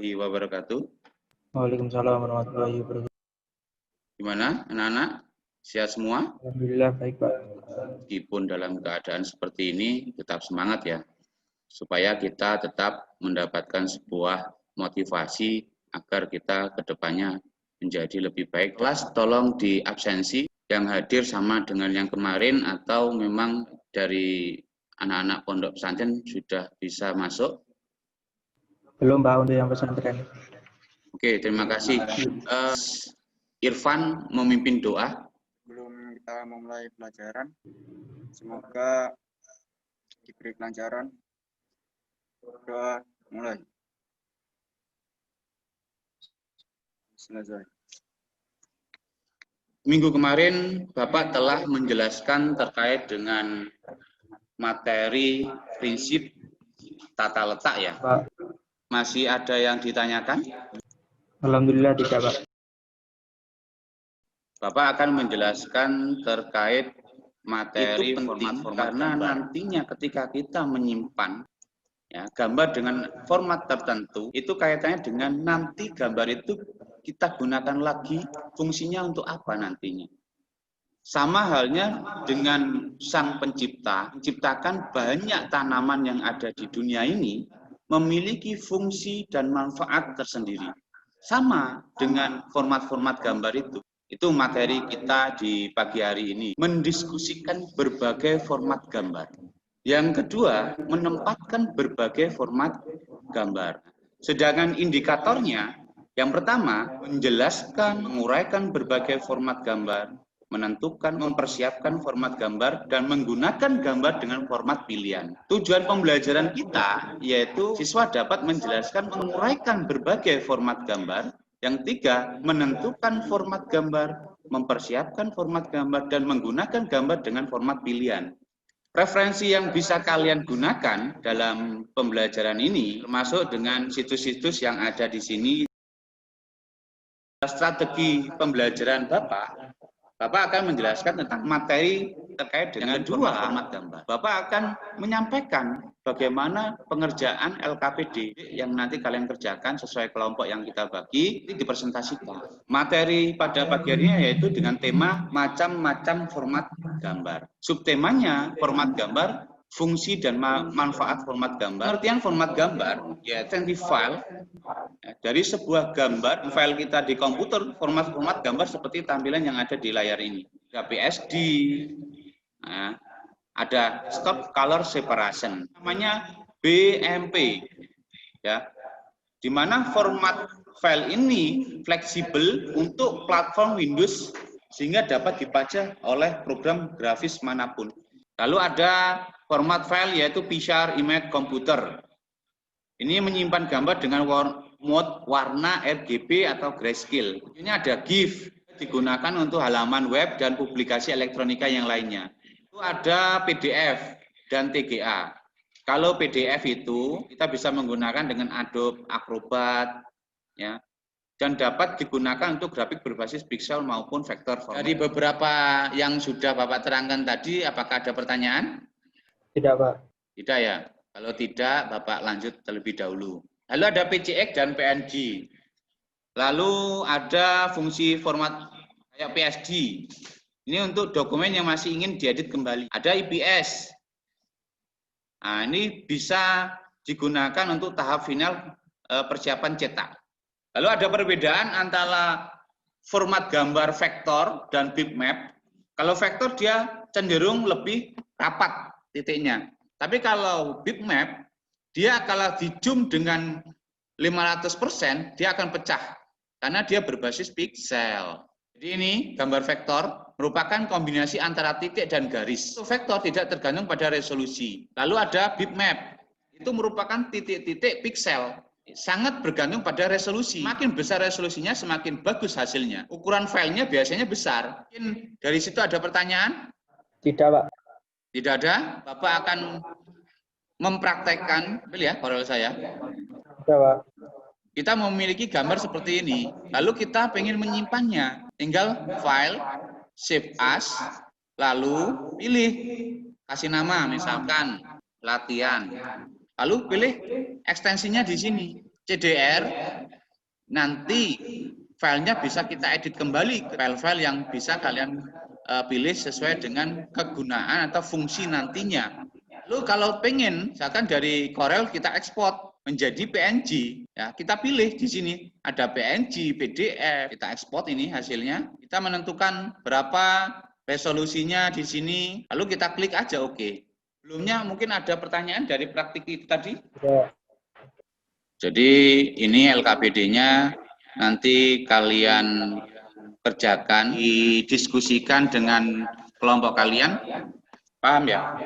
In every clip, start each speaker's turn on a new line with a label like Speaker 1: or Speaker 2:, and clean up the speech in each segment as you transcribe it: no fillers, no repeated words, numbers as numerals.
Speaker 1: warahmatullahi wabarakatuh.
Speaker 2: Waalaikumsalam warahmatullahi wabarakatuh.
Speaker 1: Gimana anak-anak? Sehat semua?
Speaker 2: Alhamdulillah baik Pak.
Speaker 1: Meskipun dalam keadaan seperti ini tetap semangat ya. Supaya kita tetap mendapatkan sebuah motivasi agar kita ke depannya menjadi lebih baik. Kelas tolong di absensi, yang hadir sama dengan yang kemarin atau memang dari anak-anak pondok pesantren sudah bisa masuk?
Speaker 2: Belum Pak untuk yang pesantren.
Speaker 1: Oke, terima kasih. Irfan memimpin doa.
Speaker 3: Sebelum kita memulai pelajaran, semoga diberi kelancaran. Doa mulai. Selesai.
Speaker 1: Minggu kemarin Bapak telah menjelaskan terkait dengan materi prinsip tata letak ya.
Speaker 2: Pak.
Speaker 1: Masih ada yang ditanyakan?
Speaker 2: Alhamdulillah tidak Pak.
Speaker 1: Bapak akan menjelaskan terkait materi format-format karena nantinya ketika kita menyimpan ya, gambar dengan format tertentu, itu kaitannya dengan nanti gambar itu kita gunakan lagi fungsinya untuk apa nantinya. Sama halnya dengan sang pencipta, menciptakan banyak tanaman yang ada di dunia ini, memiliki fungsi dan manfaat tersendiri. Sama dengan format-format gambar itu. Itu materi kita di pagi hari ini, mendiskusikan berbagai format gambar. Yang kedua, menempatkan berbagai format gambar. Sedangkan indikatornya, yang pertama, menjelaskan, menguraikan berbagai format gambar, menentukan, mempersiapkan format gambar, dan menggunakan gambar dengan format pilihan. Tujuan pembelajaran kita, yaitu siswa dapat menjelaskan, menguraikan berbagai format gambar. Yang tiga, menentukan format gambar, mempersiapkan format gambar, dan menggunakan gambar dengan format pilihan. Referensi yang bisa kalian gunakan dalam pembelajaran ini, termasuk dengan situs-situs yang ada di sini. Strategi pembelajaran Bapak akan menjelaskan tentang materi terkait dengan format gambar. Bapak akan menyampaikan bagaimana pengerjaan LKPD yang nanti kalian kerjakan sesuai kelompok yang kita bagi, ini dipresentasikan. Materi pada pagi hari ini yaitu dengan tema macam-macam format gambar. Subtemanya format gambar, fungsi dan manfaat format gambar. Pengertian format gambar, yaitu file. Dari sebuah gambar, file kita di komputer, format-format gambar seperti tampilan yang ada di layar ini. Ada PSD, nah, ada Stop Color Separation, namanya BMP, ya, di mana format file ini fleksibel untuk platform Windows sehingga dapat dibaca oleh program grafis manapun. Lalu ada format file yaitu Picture Image Computer. Ini menyimpan gambar dengan mode warna RGB atau grayscale. Ini ada GIF, digunakan untuk halaman web dan publikasi elektronika yang lainnya. Itu ada PDF dan TGA. Kalau PDF itu kita bisa menggunakan dengan Adobe Acrobat, ya, dan dapat digunakan untuk grafik berbasis pixel maupun vektor format. Dari beberapa yang sudah Bapak terangkan tadi, apakah ada pertanyaan?
Speaker 2: Tidak Pak.
Speaker 1: Tidak ya. Kalau tidak, Bapak lanjut terlebih dahulu. Lalu ada PCX dan PNG. Lalu ada fungsi format kayak PSD. Ini untuk dokumen yang masih ingin diedit kembali. Ada IPS. Nah, ini bisa digunakan untuk tahap final persiapan cetak. Lalu ada perbedaan antara format gambar vektor dan bitmap. Kalau vektor dia cenderung lebih rapat titiknya. Tapi kalau bitmap, dia kalau di zoom dengan 500%, dia akan pecah. Karena dia berbasis pixel. Jadi ini gambar vektor merupakan kombinasi antara titik dan garis. Vektor tidak tergantung pada resolusi. Lalu ada bitmap. Itu merupakan titik-titik pixel. Sangat bergantung pada resolusi. Semakin besar resolusinya, semakin bagus hasilnya. Ukuran filenya biasanya besar. Mungkin dari situ ada pertanyaan?
Speaker 2: Tidak Pak.
Speaker 1: Tidak ada? Bapak akan mempraktekkan, ya, Korel saya.
Speaker 2: Tidak Pak.
Speaker 1: Kita memiliki gambar seperti ini, lalu kita pengen menyimpannya. Tinggal file, save as, lalu pilih, kasih nama, misalkan latihan. Lalu pilih ekstensinya di sini. CDR, nanti filenya bisa kita edit kembali ke file-file yang bisa kalian pilih sesuai dengan kegunaan atau fungsi nantinya. Lalu kalau pengen, misalkan dari Corel kita ekspor menjadi PNG, ya kita pilih di sini ada PNG, PDF, kita ekspor ini hasilnya. Kita menentukan berapa resolusinya di sini, lalu kita klik aja OK. Sebelumnya mungkin ada pertanyaan dari praktik itu tadi.
Speaker 2: Ya.
Speaker 1: Jadi ini LKPD-nya nanti kalian kerjakan, didiskusikan dengan kelompok kalian. Paham ya?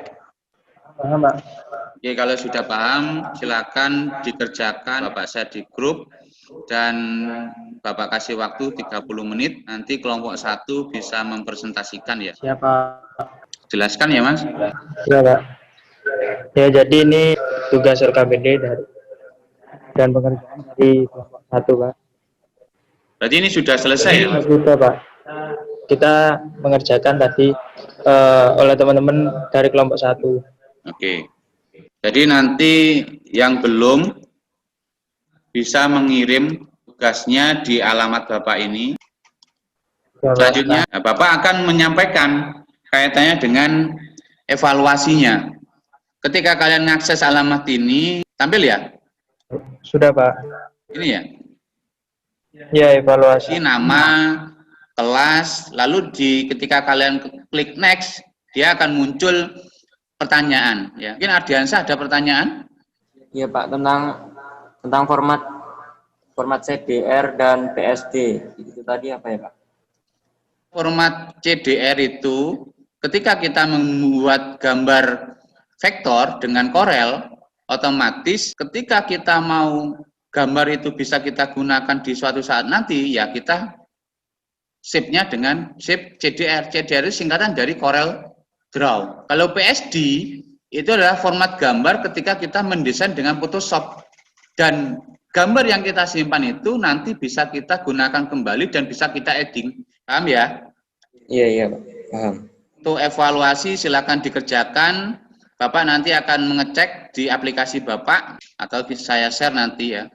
Speaker 2: Paham, Pak.
Speaker 1: Oke, kalau sudah paham, silakan dikerjakan Bapak share di grup dan Bapak kasih waktu 30 menit, nanti kelompok 1 bisa mempresentasikan ya.
Speaker 2: Siapa?
Speaker 1: Jelaskan ya, Mas?
Speaker 2: Ya, Pak. Ya, jadi ini tugas LKPD dan pengerjaan dari kelompok 1, Pak.
Speaker 1: Berarti ini sudah selesai ya, Mas?
Speaker 2: Sudah, Pak. Kita mengerjakan tadi oleh teman-teman dari kelompok 1.
Speaker 1: Oke. Jadi nanti yang belum bisa mengirim tugasnya di alamat Bapak ini. Selanjutnya, Bapak akan menyampaikan kaitannya dengan evaluasinya. Ketika kalian mengakses alamat ini, tampil ya?
Speaker 2: Sudah, Pak.
Speaker 1: Ini ya?
Speaker 2: Ya, evaluasi.
Speaker 1: Ini nama, kelas, lalu ketika kalian klik next, dia akan muncul pertanyaan. Ya. Mungkin Ardiansyah ada pertanyaan?
Speaker 4: Iya Pak, tentang format CDR dan PSD. Itu tadi apa ya Pak?
Speaker 1: Format CDR itu ketika kita membuat gambar vektor dengan Corel, otomatis ketika kita mau gambar itu bisa kita gunakan di suatu saat nanti, ya kita shape-nya dengan shape CDR. CDR itu singkatan dari Corel Draw. Kalau PSD itu adalah format gambar ketika kita mendesain dengan Photoshop, dan gambar yang kita simpan itu nanti bisa kita gunakan kembali dan bisa kita editing. Paham ya?
Speaker 4: Iya Pak. Paham.
Speaker 1: Untuk evaluasi silakan dikerjakan. Bapak nanti akan mengecek di aplikasi Bapak atau saya share nanti ya.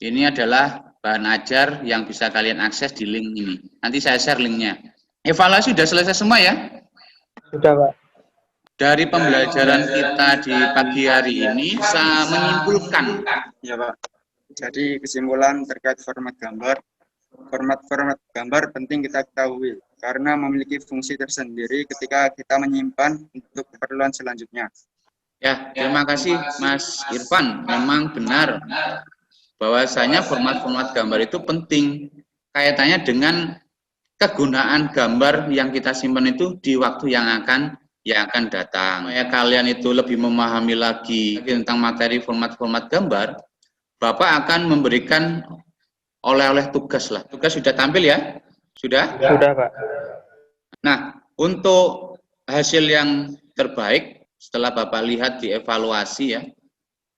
Speaker 1: Ini adalah bahan ajar yang bisa kalian akses di link ini. Nanti saya share linknya. Evaluasi sudah selesai semua ya?
Speaker 2: Sudah, Pak.
Speaker 1: Dari pembelajaran kita di pagi hari ini, saya menyimpulkan.
Speaker 3: Ya Pak. Jadi kesimpulan terkait format gambar. Format gambar penting kita ketahui karena memiliki fungsi tersendiri ketika kita menyimpan untuk keperluan selanjutnya.
Speaker 1: Ya, terima kasih Mas Irfan. Memang benar bahwasanya format-format gambar itu penting kaitannya dengan kegunaan gambar yang kita simpan itu di waktu yang akan datang. Supaya kalian itu lebih memahami lagi tentang materi format-format gambar, Bapak akan memberikan oleh-oleh tugas lah. Tugas sudah tampil ya? Sudah?
Speaker 2: Sudah, Pak.
Speaker 1: Nah, untuk hasil yang terbaik setelah Bapak lihat di evaluasi ya,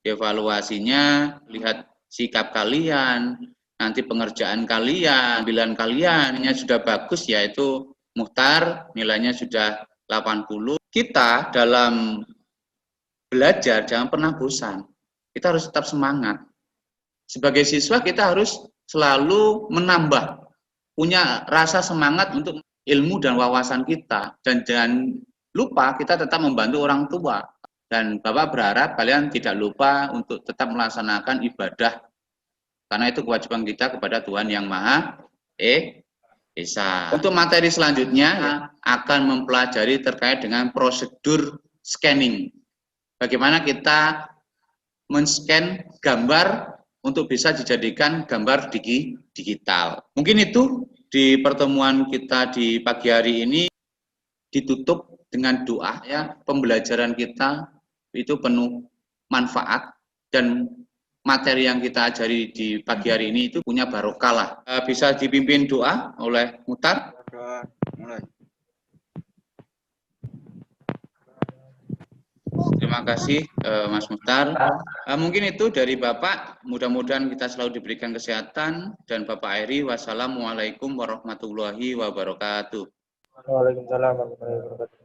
Speaker 1: di evaluasinya lihat sikap kalian, nanti pengerjaan kalian, tampilan kalian, ini sudah bagus, yaitu Muhtar, nilainya sudah 80. Kita dalam belajar jangan pernah bosan. Kita harus tetap semangat. Sebagai siswa kita harus selalu menambah, punya rasa semangat untuk ilmu dan wawasan kita. Dan jangan lupa kita tetap membantu orang tua. Dan Bapak berharap kalian tidak lupa untuk tetap melaksanakan ibadah. Karena itu kewajiban kita kepada Tuhan Yang Maha Esa. Untuk materi selanjutnya akan mempelajari terkait dengan prosedur scanning. Bagaimana kita men-scan gambar untuk bisa dijadikan gambar digital. Mungkin itu di pertemuan kita di pagi hari ini ditutup dengan doa ya. Pembelajaran kita itu penuh manfaat dan materi yang kita ajari di pagi hari ini itu punya barokah lah. Bisa dipimpin doa oleh Muhtar.
Speaker 3: Doa mulai.
Speaker 1: Terima kasih Mas Muhtar. Mungkin itu dari Bapak. Mudah-mudahan kita selalu diberikan kesehatan. Dan Bapak Airi, wassalamualaikum warahmatullahi wabarakatuh.
Speaker 2: Waalaikumsalam warahmatullahi wabarakatuh.